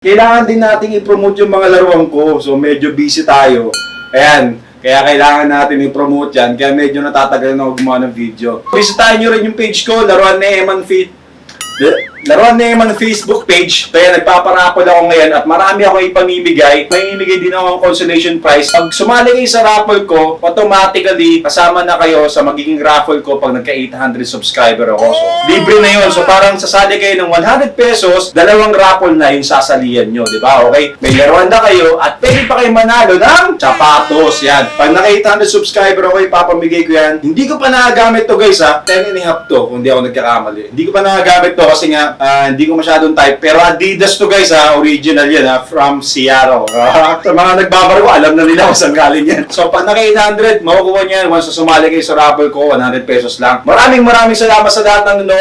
Kailangan din nating i-promote yung mga laruan ko. So medyo busy tayo. Ayan. Kaya kailangan natin i-promote yan. Kaya medyo natatagal na ako gumawa ng video. Visitahin nyo rin yung page ko, Laruan ni Eman Facebook page. Kaya nagpaparapol ako ngayon at marami ako ipamimigay. Mamimigay din ako ng consolation prize. Pag sumali kayo sa raffle ko, automatically kasama na kayo sa magiging raffle ko pag nagka-800 subscriber ako. So, libre na yun. So parang sasali kayo ng 100 pesos, dalawang raffle na yung sasalihan nyo. Diba? Okay? May laruan na kayo at pwede pa kayo manalo ng sapatos. Yan. Pag naka-800 subscriber ako, ipapamigay ko yan. Hindi ko pa nagagamit to guys ha. 10 and a half to kung di ako nagkakamali. Hindi ko pa nagagamit to kasi nga hindi ko masyadong type. Pero Adidas to guys ha, original yan ha, from Seattle. Sa mga nagbabaro ko, alam na nila kung saan galing yan. So pag naka-800, makukuha niyan once na sumali kayo sa raffle ko, 100 pesos lang. Maraming salamat sa lahat ng nanonood.